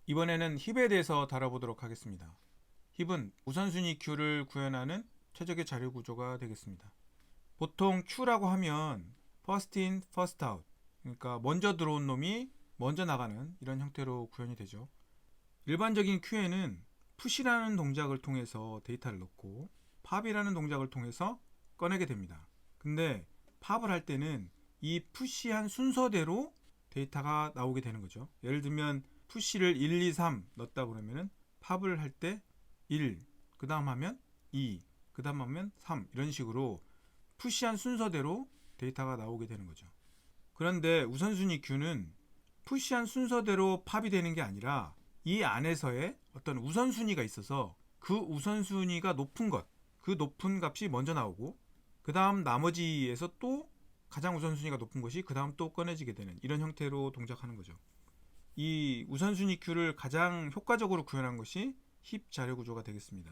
이번에는 힙에 대해서 다뤄보도록 하겠습니다. 힙은 우선순위 큐를 구현하는 최적의 자료 구조가 되겠습니다. 보통 큐라고 하면 first in, first out, 그러니까 먼저 들어온 놈이 먼저 나가는 이런 형태로 구현이 되죠. 일반적인 큐에는 푸시라는 동작을 통해서 데이터를 넣고 팝이라는 동작을 통해서 꺼내게 됩니다. 근데 팝을 할 때는 이 푸시한 순서대로 데이터가 나오게 되는 거죠. 예를 들면 푸시를 1, 2, 3 넣었다 그러면은 팝을 할 때 1, 그 다음 하면 2, 그 다음 하면 3 이런 식으로 푸시한 순서대로 데이터가 나오게 되는 거죠. 그런데 우선순위 큐는 푸시한 순서대로 팝이 되는 게 아니라 이 안에서의 어떤 우선순위가 있어서 그 우선순위가 높은 것, 그 높은 값이 먼저 나오고 그 다음 나머지에서 또 가장 우선순위가 높은 것이 그 다음 또 꺼내지게 되는 이런 형태로 동작하는 거죠. 이 우선순위 큐를 가장 효과적으로 구현한 것이 힙 자료 구조가 되겠습니다.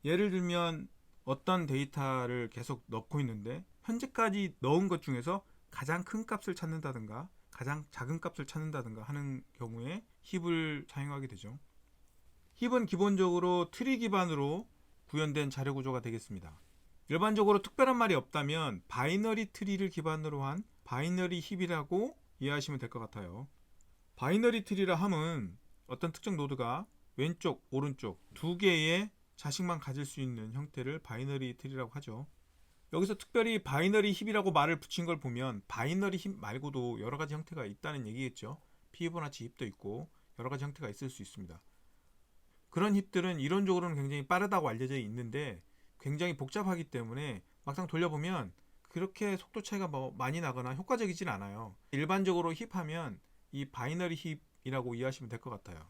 예를 들면 어떤 데이터를 계속 넣고 있는데 현재까지 넣은 것 중에서 가장 큰 값을 찾는다든가 가장 작은 값을 찾는다든가 하는 경우에 힙을 사용하게 되죠. 힙은 기본적으로 트리 기반으로 구현된 자료 구조가 되겠습니다. 일반적으로 특별한 말이 없다면 바이너리 트리를 기반으로 한 바이너리 힙이라고 이해하시면 될 것 같아요. 바이너리 트리라 함은 어떤 특정 노드가 왼쪽, 오른쪽 두 개의 자식만 가질 수 있는 형태를 바이너리 트리라고 하죠. 여기서 특별히 바이너리 힙이라고 말을 붙인 걸 보면 바이너리 힙 말고도 여러 가지 형태가 있다는 얘기겠죠. 피보나치 힙도 있고 여러 가지 형태가 있을 수 있습니다. 그런 힙들은 이론적으로는 굉장히 빠르다고 알려져 있는데 굉장히 복잡하기 때문에 막상 돌려보면 그렇게 속도 차이가 많이 나거나 효과적이진 않아요. 일반적으로 힙하면 이 바이너리 힙이라고 이해하시면 될 것 같아요.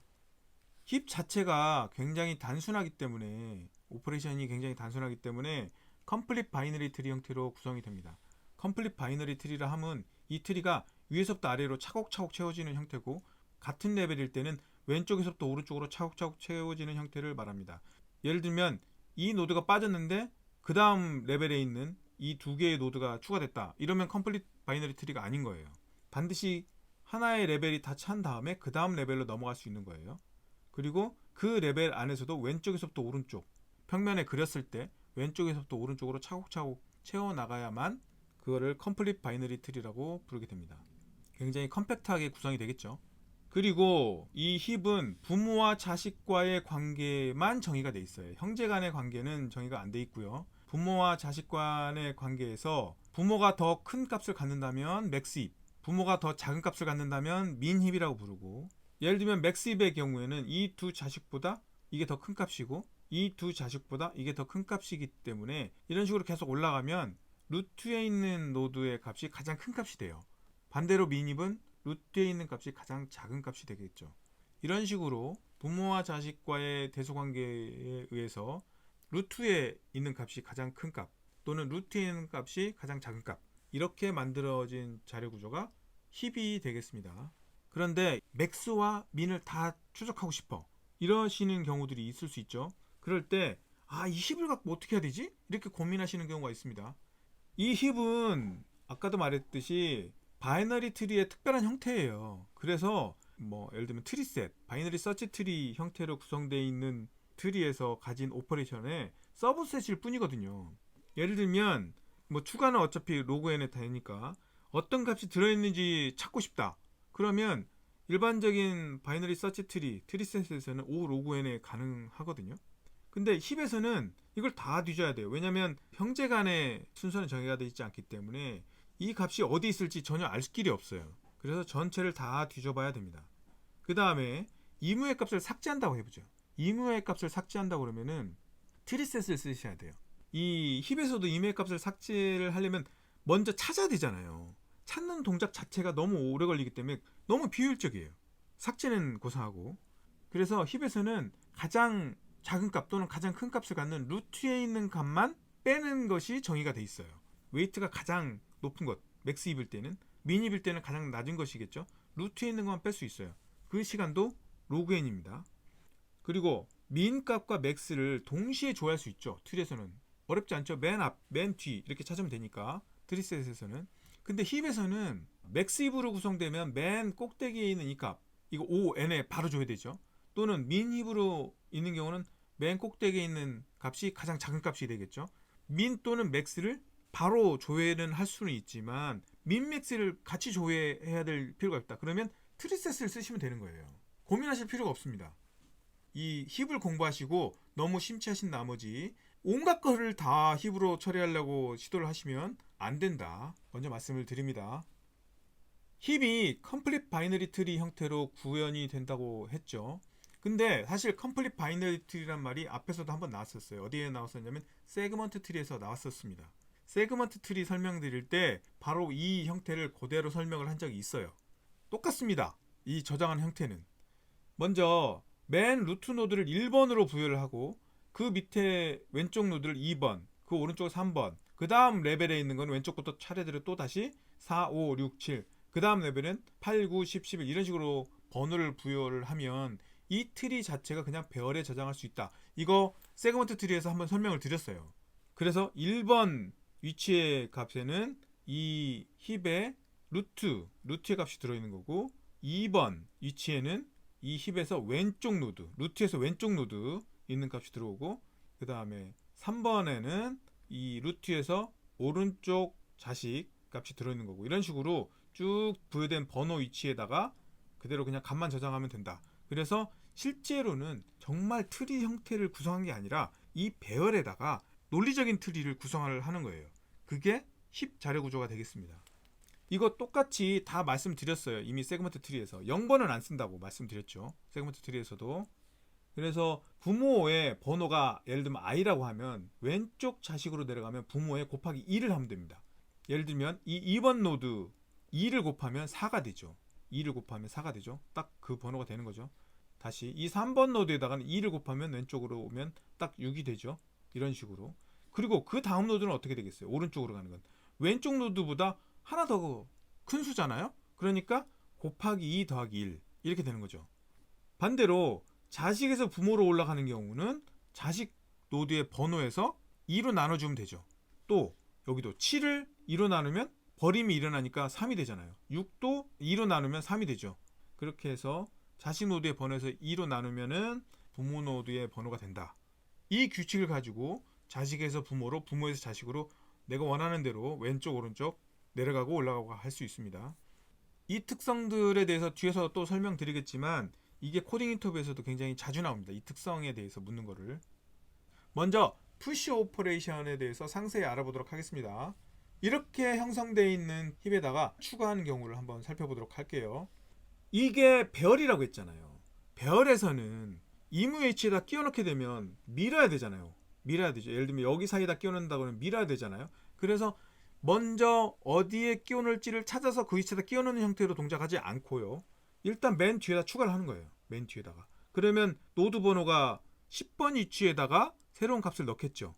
힙 자체가 굉장히 단순하기 때문에 오퍼레이션이 굉장히 단순하기 때문에 컴플릿 바이너리 트리 형태로 구성이 됩니다. 컴플릿 바이너리 트리라 함은 이 트리가 위에서부터 아래로 차곡차곡 채워지는 형태고 같은 레벨일 때는 왼쪽에서부터 오른쪽으로 차곡차곡 채워지는 형태를 말합니다. 예를 들면 이 노드가 빠졌는데 그 다음 레벨에 있는 이 두 개의 노드가 추가됐다. 이러면 컴플릿 바이너리 트리가 아닌 거예요. 반드시 하나의 레벨이 다 찬 다음에 그 다음 레벨로 넘어갈 수 있는 거예요. 그리고 그 레벨 안에서도 왼쪽에서부터 오른쪽 평면에 그렸을 때 왼쪽에서부터 오른쪽으로 차곡차곡 채워나가야만 그거를 컴플릿 바이너리 트리라고 부르게 됩니다. 굉장히 컴팩트하게 구성이 되겠죠. 그리고 이 힙은 부모와 자식과의 관계만 정의가 돼 있어요. 형제 간의 관계는 정의가 안 돼 있고요. 부모와 자식 간의 관계에서 부모가 더 큰 값을 갖는다면 맥스 힙, 부모가 더 작은 값을 갖는다면 민 힙이라고 부르고, 예를 들면 맥스 힙의 경우에는 이 두 자식보다 이게 더 큰 값이고 이 두 자식보다 이게 더 큰 값이기 때문에 이런 식으로 계속 올라가면 루트에 있는 노드의 값이 가장 큰 값이 돼요. 반대로 민입은 루트에 있는 값이 가장 작은 값이 되겠죠. 이런 식으로 부모와 자식과의 대소관계에 의해서 루트에 있는 값이 가장 큰 값 또는 루트에 있는 값이 가장 작은 값 이렇게 만들어진 자료 구조가 힙이 되겠습니다. 그런데 맥스와 민을 다 추적하고 싶어 이러시는 경우들이 있을 수 있죠. 그럴 때 이 힙을 갖고 어떻게 해야 되지? 이렇게 고민하시는 경우가 있습니다. 이 힙은 아까도 말했듯이 바이너리 트리의 특별한 형태예요. 그래서 예를 들면 트리셋, 바이너리 서치 트리 형태로 구성되어 있는 트리에서 가진 오퍼레이션의 서브셋일 뿐이거든요. 예를 들면 추가는 어차피 로그 n에 되니까 어떤 값이 들어있는지 찾고 싶다. 그러면 일반적인 바이너리 서치 트리, 트리셋에서는 O 로그 n에 가능하거든요. 근데 힙에서는 이걸 다 뒤져야 돼요. 왜냐하면 형제 간의 순서는 정해가 되어 있지 않기 때문에 이 값이 어디 있을지 전혀 알 길이 없어요. 그래서 전체를 다 뒤져봐야 됩니다. 그 다음에 이무의 값을 삭제한다고 해보죠. 이무의 값을 삭제한다고 그러면은 트리셋을 쓰셔야 돼요. 이 힙에서도 이무의 값을 삭제를 하려면 먼저 찾아야 되잖아요. 찾는 동작 자체가 너무 오래 걸리기 때문에 너무 비효율적이에요. 삭제는 고사하고. 그래서 힙에서는 가장 작은 값 또는 가장 큰 값을 갖는 루트에 있는 값만 빼는 것이 정의가 돼 있어요. 웨이트가 가장 높은 것, 맥스 입일 때는, 민 입일 때는 가장 낮은 것이겠죠. 루트에 있는 것만 뺄 수 있어요. 그 시간도 로그 n입니다. 그리고 민 값과 맥스를 동시에 조회할 수 있죠. 트리에서는 어렵지 않죠. 맨 앞, 맨 뒤 이렇게 찾으면 되니까 트리셋에서는. 근데 힙에서는 맥스 입으로 구성되면 맨 꼭대기에 있는 이 값, 이거 ON에 바로 줘야 되죠. 또는 min 힙으로 있는 경우는 맨 꼭대기에 있는 값이 가장 작은 값이 되겠죠. min 또는 max를 바로 조회는 할 수는 있지만 min, max를 같이 조회해야 될 필요가 없다. 그러면 트리셋을 쓰시면 되는 거예요. 고민하실 필요가 없습니다. 이 힙을 공부하시고 너무 심취하신 나머지 온갖 거를 다 힙으로 처리하려고 시도를 하시면 안 된다. 먼저 말씀을 드립니다. 힙이 컴플릿 바이너리 트리 형태로 구현이 된다고 했죠. 근데 사실 컴플릿 바이너리 트리란 말이 앞에서도 한번 나왔었어요. 어디에 나왔었냐면 세그먼트 트리에서 나왔었습니다. 세그먼트 트리 설명드릴 때 바로 이 형태를 그대로 설명을 한 적이 있어요. 똑같습니다. 이 저장한 형태는. 먼저 맨 루트 노드를 1번으로 부여를 하고 그 밑에 왼쪽 노드를 2번, 그 오른쪽 3번, 그 다음 레벨에 있는 건 왼쪽부터 차례대로 또 다시 4, 5, 6, 7, 그 다음 레벨은 8, 9, 10, 11 이런 식으로 번호를 부여를 하면 이 트리 자체가 그냥 배열에 저장할 수 있다. 이거 세그먼트 트리에서 한번 설명을 드렸어요. 그래서 1번 위치의 값에는 이 힙의 루트의 값이 들어있는 거고 2번 위치에는 이 힙에서 왼쪽 노드, 루트에서 왼쪽 노드 있는 값이 들어오고 그 다음에 3번에는 이 루트에서 오른쪽 자식 값이 들어있는 거고 이런 식으로 쭉 부여된 번호 위치에다가 그대로 그냥 값만 저장하면 된다. 그래서 실제로는 정말 트리 형태를 구성한 게 아니라 이 배열에다가 논리적인 트리를 구성을 하는 거예요. 그게 힙 자료 구조가 되겠습니다. 이거 똑같이 다 말씀드렸어요. 이미 세그먼트 트리에서 0번은 안 쓴다고 말씀드렸죠. 세그먼트 트리에서도. 그래서 부모의 번호가 예를 들면 i라고 하면 왼쪽 자식으로 내려가면 부모의 곱하기 2를 하면 됩니다. 예를 들면 이 2번 노드 2를 곱하면 4가 되죠. 2를 곱하면 4가 되죠. 딱 그 번호가 되는 거죠. 다시 이 3번 노드에다가는 2를 곱하면 왼쪽으로 오면 딱 6이 되죠. 이런 식으로. 그리고 그 다음 노드는 어떻게 되겠어요? 오른쪽으로 가는 건. 왼쪽 노드보다 하나 더 큰 수잖아요. 그러니까 곱하기 2 더하기 1 이렇게 되는 거죠. 반대로 자식에서 부모로 올라가는 경우는 자식 노드의 번호에서 2로 나눠주면 되죠. 또 여기도 7을 2로 나누면 버림이 일어나니까 3이 되잖아요. 6도 2로 나누면 3이 되죠. 그렇게 해서 자식 노드의 번호에서 2로 나누면은 부모 노드의 번호가 된다. 이 규칙을 가지고 자식에서 부모로, 부모에서 자식으로 내가 원하는 대로 왼쪽 오른쪽 내려가고 올라가고 할 수 있습니다. 이 특성들에 대해서 뒤에서 또 설명드리겠지만 이게 코딩 인터뷰에서도 굉장히 자주 나옵니다. 이 특성에 대해서 묻는 거를. 먼저 푸시 오퍼레이션에 대해서 상세히 알아보도록 하겠습니다. 이렇게 형성되어 있는 힙에다가 추가하는 경우를 한번 살펴보도록 할게요. 이게 배열이라고 했잖아요. 배열에서는 EMH에다 끼워넣게 되면 밀어야 되잖아요. 밀어야 되죠. 예를 들면 여기 사이에다 끼워넣는다고 하면 밀어야 되잖아요. 그래서 먼저 어디에 끼워넣을지를 찾아서 그 위치에다 끼워넣는 형태로 동작하지 않고요. 일단 맨 뒤에다 추가를 하는 거예요. 맨 뒤에다가. 그러면 노드 번호가 10번 위치에다가 새로운 값을 넣겠죠.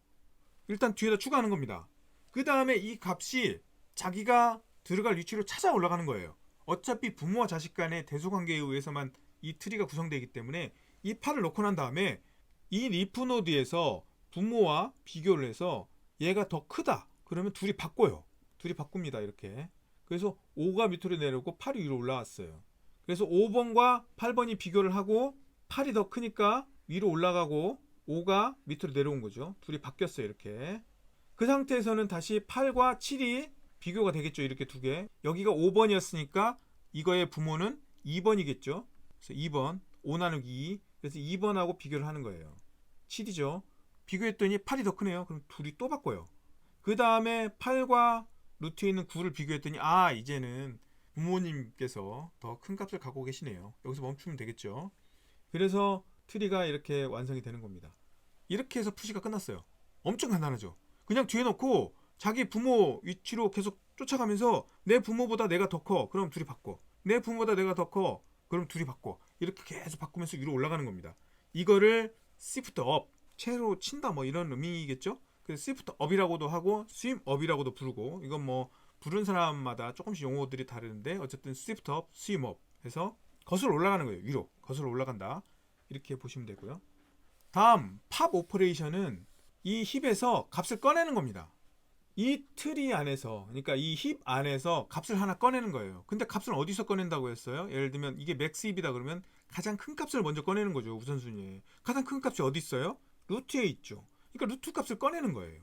일단 뒤에다 추가하는 겁니다. 그 다음에 이 값이 자기가 들어갈 위치로 찾아 올라가는 거예요. 어차피 부모와 자식 간의 대소관계에 의해서만 이 트리가 구성되기 때문에 이 8을 넣고 난 다음에 이 리프 노드에서 부모와 비교를 해서 얘가 더 크다. 그러면 둘이 바꿔요. 둘이 바꿉니다. 이렇게. 그래서 5가 밑으로 내려오고 8이 위로 올라왔어요. 그래서 5번과 8번이 비교를 하고 8이 더 크니까 위로 올라가고 5가 밑으로 내려온 거죠. 둘이 바뀌었어요. 이렇게. 그 상태에서는 다시 8과 7이 비교가 되겠죠. 이렇게 두 개. 여기가 5번이었으니까 이거의 부모는 2번이겠죠. 그래서 2번 5 나누기 2. 그래서 2번하고 비교를 하는 거예요. 7이죠. 비교했더니 8이 더 크네요. 그럼 둘이 또 바꿔요. 그 다음에 8과 루트에 있는 9를 비교했더니 이제는 부모님께서 더 큰 값을 갖고 계시네요. 여기서 멈추면 되겠죠. 그래서 트리가 이렇게 완성이 되는 겁니다. 이렇게 해서 푸시가 끝났어요. 엄청 간단하죠. 그냥 뒤에 놓고 자기 부모 위치로 계속 쫓아가면서 내 부모보다 내가 더 커. 그럼 둘이 바꿔. 내 부모보다 내가 더 커. 그럼 둘이 바꿔. 이렇게 계속 바꾸면서 위로 올라가는 겁니다. 이거를 시프트 업, 채로 친다 뭐 이런 의미겠죠. 그래서 시프트 업이라고도 하고 스윙 업이라고도 부르고 이건 뭐 부른 사람마다 조금씩 용어들이 다르는데 어쨌든 시프트 업, 스윙 업 해서 거슬러 올라가는 거예요. 위로 거슬러 올라간다. 이렇게 보시면 되고요. 다음 팝 오퍼레이션은 이 힙에서 값을 꺼내는 겁니다. 이 트리 안에서, 그러니까 이 힙 안에서 값을 하나 꺼내는 거예요. 근데 값을 어디서 꺼낸다고 했어요? 예를 들면 이게 맥스 힙이다 그러면 가장 큰 값을 먼저 꺼내는 거죠. 우선순위에. 가장 큰 값이 어디 있어요? 루트에 있죠. 그러니까 루트 값을 꺼내는 거예요.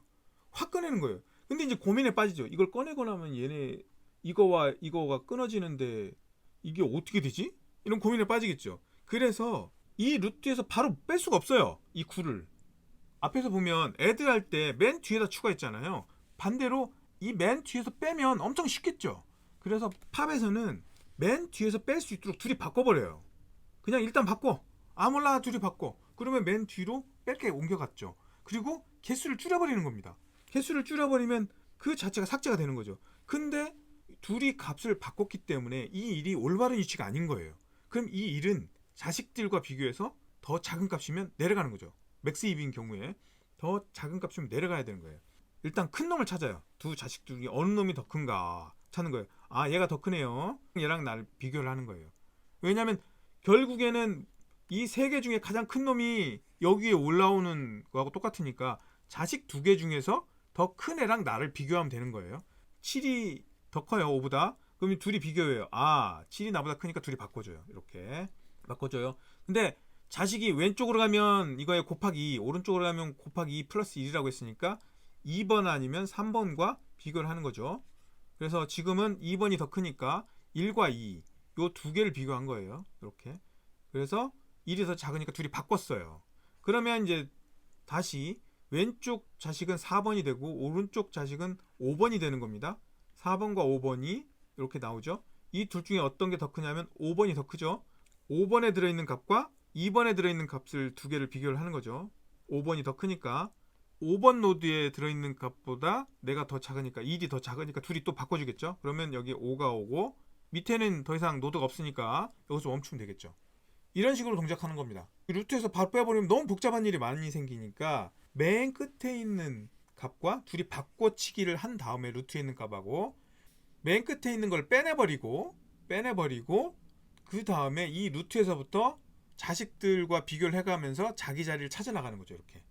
확 꺼내는 거예요. 근데 이제 고민에 빠지죠. 이걸 꺼내고 나면 얘네 이거와 이거가 끊어지는데 이게 어떻게 되지? 이런 고민에 빠지겠죠. 그래서 이 루트에서 바로 뺄 수가 없어요. 이 9를. 앞에서 보면 애들 할 때 맨 뒤에다 추가했잖아요. 반대로 이 맨 뒤에서 빼면 엄청 쉽겠죠. 그래서 팝에서는 맨 뒤에서 뺄 수 있도록 둘이 바꿔버려요. 그냥 일단 바꿔. 아 몰라 둘이 바꿔. 그러면 맨 뒤로 뺄게 옮겨갔죠. 그리고 개수를 줄여버리는 겁니다. 개수를 줄여버리면 그 자체가 삭제가 되는 거죠. 근데 둘이 값을 바꿨기 때문에 이 일이 올바른 위치가 아닌 거예요. 그럼 이 일은 자식들과 비교해서 더 작은 값이면 내려가는 거죠. 맥스 입인 경우에 더 작은 값이면 내려가야 되는 거예요. 일단 큰 놈을 찾아요. 두 자식 중에 어느 놈이 더 큰가 찾는 거예요. 아 얘가 더 크네요. 얘랑 나를 비교를 하는 거예요. 왜냐하면 결국에는 이 세 개 중에 가장 큰 놈이 여기에 올라오는 거하고 똑같으니까 자식 두 개 중에서 더 큰 애랑 나를 비교하면 되는 거예요. 7이 더 커요 5보다. 그럼 둘이 비교해요. 아 7이 나보다 크니까 둘이 바꿔줘요. 이렇게 바꿔줘요. 근데 자식이 왼쪽으로 가면 이거에 곱하기 2, 오른쪽으로 가면 곱하기 2 플러스 1이라고 했으니까 2번 아니면 3번과 비교를 하는 거죠. 그래서 지금은 2번이 더 크니까 1과 2, 요 두 개를 비교한 거예요. 이렇게. 그래서 1이 더 작으니까 둘이 바꿨어요. 그러면 이제 다시 왼쪽 자식은 4번이 되고 오른쪽 자식은 5번이 되는 겁니다. 4번과 5번이 이렇게 나오죠. 이 둘 중에 어떤 게 더 크냐면 5번이 더 크죠. 5번에 들어있는 값과 2번에 들어있는 값을 두 개를 비교를 하는 거죠. 5번이 더 크니까 5번 노드에 들어있는 값보다 내가 더 작으니까 1이 더 작으니까 둘이 또 바꿔주겠죠. 그러면 여기 5가 오고 밑에는 더 이상 노드가 없으니까 여기서 멈추면 되겠죠. 이런 식으로 동작하는 겁니다. 루트에서 바로 빼버리면 너무 복잡한 일이 많이 생기니까 맨 끝에 있는 값과 둘이 바꿔치기를 한 다음에 루트에 있는 값하고 맨 끝에 있는 걸 빼내버리고 그 다음에 이 루트에서부터 자식들과 비교를 해가면서 자기 자리를 찾아 나가는 거죠. 이렇게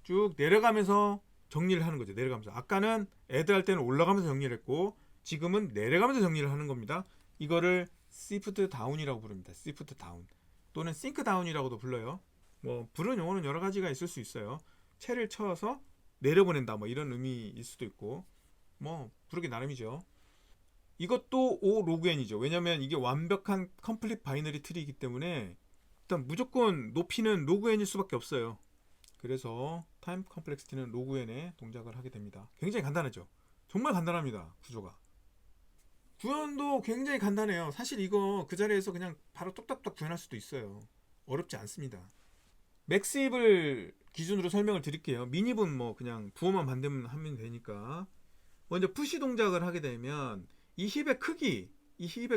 쭉 내려가면서 정리를 하는 거죠. 내려가면서 아까는 애들 할 때는 올라가면서 정리를 했고 지금은 내려가면서 정리를 하는 겁니다. 이거를 시프트 다운이라고 부릅니다. 시프트 다운 또는 싱크 다운이라고도 불러요. 뭐 부르는 용어는 여러 가지가 있을 수 있어요. 채를 쳐서 내려보낸다 뭐 이런 의미일 수도 있고 뭐 부르기 나름이죠. 이것도 O 로그 n이죠. 왜냐면 이게 완벽한 컴플릿 바이너리 트리이기 때문에 일단 무조건 높이는 로그 n일 수밖에 없어요. 그래서 타임 컴플렉시티는 로그 n에 동작을 하게 됩니다. 굉장히 간단하죠. 정말 간단합니다. 구조가. 구현도 굉장히 간단해요. 사실 이거 그 자리에서 그냥 바로 뚝딱뚝딱 구현할 수도 있어요. 어렵지 않습니다. 맥스입을 기준으로 설명을 드릴게요. 미닙은 뭐 그냥 부호만 만들면 하면 되니까. 먼저 푸시 동작을 하게 되면 이 힙의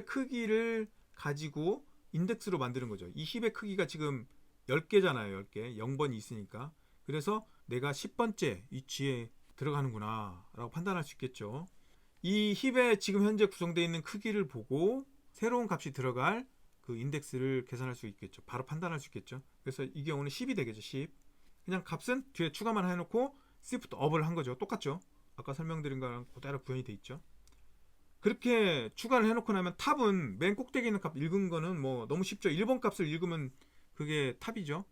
크기를 가지고 인덱스로 만드는 거죠. 이 힙의 크기가 지금 10개잖아요. 10개. 0번이 있으니까. 그래서 내가 10번째 위치에 들어가는구나 라고 판단할 수 있겠죠. 이 힙에 지금 현재 구성되어 있는 크기를 보고 새로운 값이 들어갈 그 인덱스를 계산할 수 있겠죠. 바로 판단할 수 있겠죠. 그래서 이 경우는 10이 되겠죠. 10. 그냥 값은 뒤에 추가만 해놓고 shift up을 한 거죠. 똑같죠. 아까 설명드린 거랑 그대로 구현이 돼 있죠. 그렇게 추가를 해놓고 나면 탑은 맨 꼭대기에 있는 값 읽은 거는 뭐 너무 쉽죠. 1번 값을 읽으면 그게 탑이죠.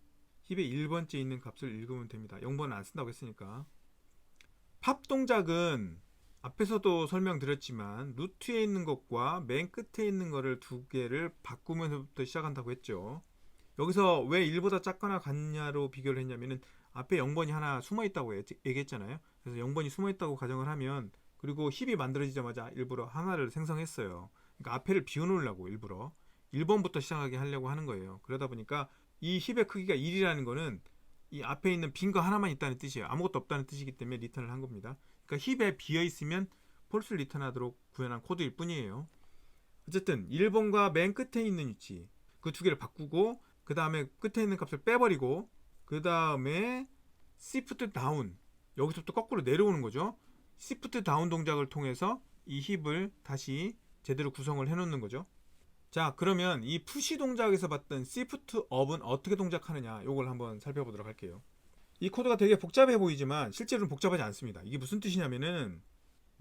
힙의 1번째 있는 값을 읽으면 됩니다. 0번은 안 쓴다고 했으니까. 팝 동작은 앞에서도 설명드렸지만 루트에 있는 것과 맨 끝에 있는 거를 두 개를 바꾸면서부터 시작한다고 했죠. 여기서 왜 1보다 작거나 같냐로 비교를 했냐면은 앞에 0번이 하나 숨어 있다고 얘기했잖아요. 그래서 0번이 숨어 있다고 가정을 하면 그리고 힙이 만들어지자마자 일부러 하나를 생성했어요. 그러니까 앞에를 비워놓으려고 일부러 1번부터 시작하게 하려고 하는 거예요. 그러다 보니까 이 힙의 크기가 1이라는 거는 이 앞에 있는 빈 거 하나만 있다는 뜻이에요. 아무것도 없다는 뜻이기 때문에 리턴을 한 겁니다. 그러니까 힙에 비어 있으면 폴스를 리턴하도록 구현한 코드일 뿐이에요. 어쨌든 1번과 맨 끝에 있는 위치 그 두 개를 바꾸고 그 다음에 끝에 있는 값을 빼버리고 그 다음에 시프트 다운 여기서부터 거꾸로 내려오는 거죠. 시프트 다운 동작을 통해서 이 힙을 다시 제대로 구성을 해놓는 거죠. 자 그러면 이 푸시 동작에서 봤던 시프트 업은 어떻게 동작하느냐 이걸 한번 살펴보도록 할게요. 이 코드가 되게 복잡해 보이지만 실제로는 복잡하지 않습니다. 이게 무슨 뜻이냐면은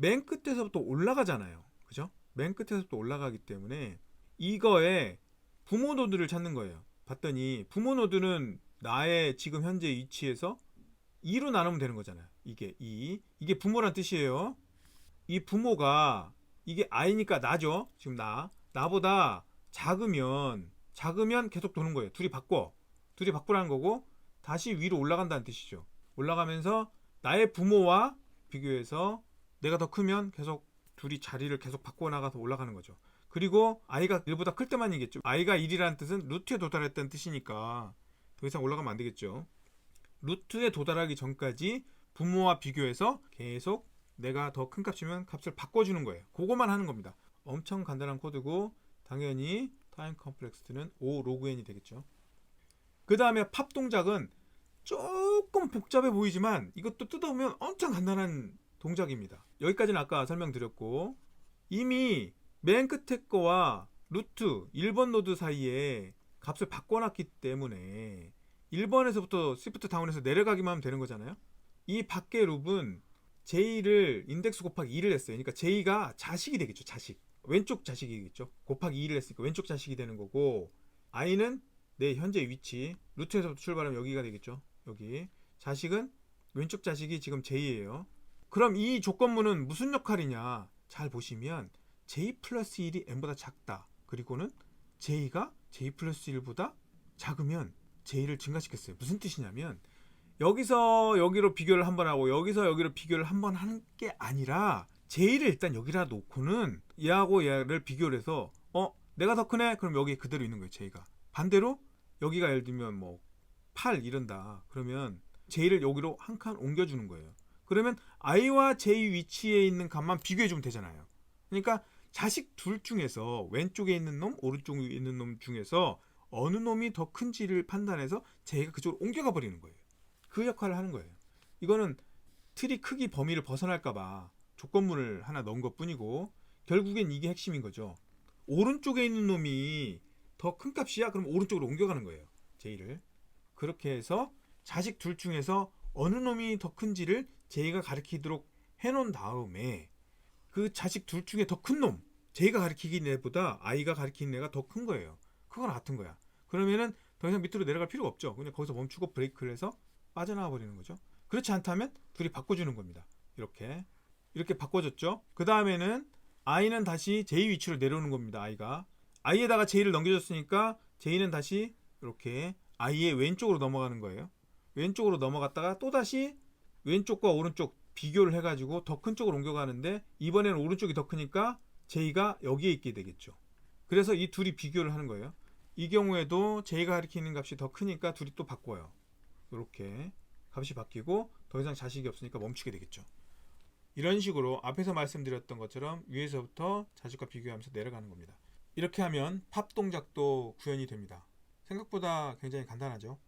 맨 끝에서부터 올라가잖아요. 그죠? 맨 끝에서부터 올라가기 때문에 이거에 부모 노드를 찾는 거예요. 봤더니 부모 노드는 나의 지금 현재 위치에서 2로 나누면 되는 거잖아요. 이게 2. 이게 부모란 뜻이에요. 이 부모가 이게 i니까 나죠. 지금 나보다 작으면 계속 도는 거예요. 둘이 바꾸라는 거고 다시 위로 올라간다는 뜻이죠. 올라가면서 나의 부모와 비교해서 내가 더 크면 계속 둘이 자리를 계속 바꿔 나가서 올라가는 거죠. 그리고 i가 1보다 클 때만이겠죠. i가 1이라는 뜻은 루트에 도달했다는 뜻이니까 더 이상 올라가면 안 되겠죠. 루트에 도달하기 전까지 부모와 비교해서 계속 내가 더 큰 값이면 값을 바꿔주는 거예요. 그거만 하는 겁니다. 엄청 간단한 코드고 당연히 타임 컴플렉스는 5 로그 n이 되겠죠. 그 다음에 팝 동작은 조금 복잡해 보이지만 이것도 뜯어보면 엄청 간단한 동작입니다. 여기까지는 아까 설명드렸고 이미 맨 끝에 거와 루트 1번 노드 사이에 값을 바꿔놨기 때문에 1번에서부터 시프트 다운해서 내려가기만 하면 되는 거잖아요. 이 밖의 룹은 j를 인덱스 곱하기 2를 했어요. 그러니까 j가 자식이 되겠죠. 자식. 왼쪽 자식이겠죠. 곱하기 2를 했으니까 왼쪽 자식이 되는 거고 i는 내 현재 위치 루트에서부터 출발하면 여기가 되겠죠. 여기 자식은 왼쪽 자식이 지금 j예요. 그럼 이 조건문은 무슨 역할이냐 잘 보시면 j 플러스 1이 n보다 작다. 그리고는 j가 j 플러스 1보다 작으면 j를 증가시켰어요. 무슨 뜻이냐면 여기서 여기로 비교를 한번 하고 여기서 여기로 비교를 한번 하는 게 아니라 j를 일단 여기다 놓고는 얘하고 얘를 비교를 해서 내가 더 크네? 그럼 여기 그대로 있는 거예요. j가. 반대로 여기가 예를 들면 뭐 8 이런다. 그러면 j를 여기로 한 칸 옮겨주는 거예요. 그러면 i와 j 위치에 있는 값만 비교해주면 되잖아요. 그러니까 자식 둘 중에서 왼쪽에 있는 놈, 오른쪽에 있는 놈 중에서 어느 놈이 더 큰지를 판단해서 j가 그쪽으로 옮겨가 버리는 거예요. 그 역할을 하는 거예요. 이거는 틀이 크기 범위를 벗어날까봐 조건문을 하나 넣은 것 뿐이고 결국엔 이게 핵심인 거죠. 오른쪽에 있는 놈이 더 큰 값이야? 그럼 오른쪽으로 옮겨가는 거예요. j를. 그렇게 해서 자식 둘 중에서 어느 놈이 더 큰지를 j가 가리키도록 해놓은 다음에 그 자식 둘 중에 더 큰 놈, j가 가리키는 애보다 i가 가리키는 애가 더 큰 거예요. 그건 같은 거야. 그러면은 더 이상 밑으로 내려갈 필요가 없죠. 그냥 거기서 멈추고 브레이크를 해서 빠져나와 버리는 거죠. 그렇지 않다면 둘이 바꿔주는 겁니다. 이렇게 바꿔줬죠. 그 다음에는 i는 다시 j 위치로 내려오는 겁니다. i에다가 j를 넘겨줬으니까 j는 다시 이렇게 i의 왼쪽으로 넘어가는 거예요. 왼쪽으로 넘어갔다가 또다시 왼쪽과 오른쪽 비교를 해가지고 더 큰 쪽으로 옮겨가는데 이번에는 오른쪽이 더 크니까 j가 여기에 있게 되겠죠. 그래서 이 둘이 비교를 하는 거예요. 이 경우에도 j가 가리키는 값이 더 크니까 둘이 또 바꿔요. 이렇게 값이 바뀌고 더 이상 자식이 없으니까 멈추게 되겠죠. 이런 식으로 앞에서 말씀드렸던 것처럼 위에서부터 자식과 비교하면서 내려가는 겁니다. 이렇게 하면 팝 동작도 구현이 됩니다. 생각보다 굉장히 간단하죠.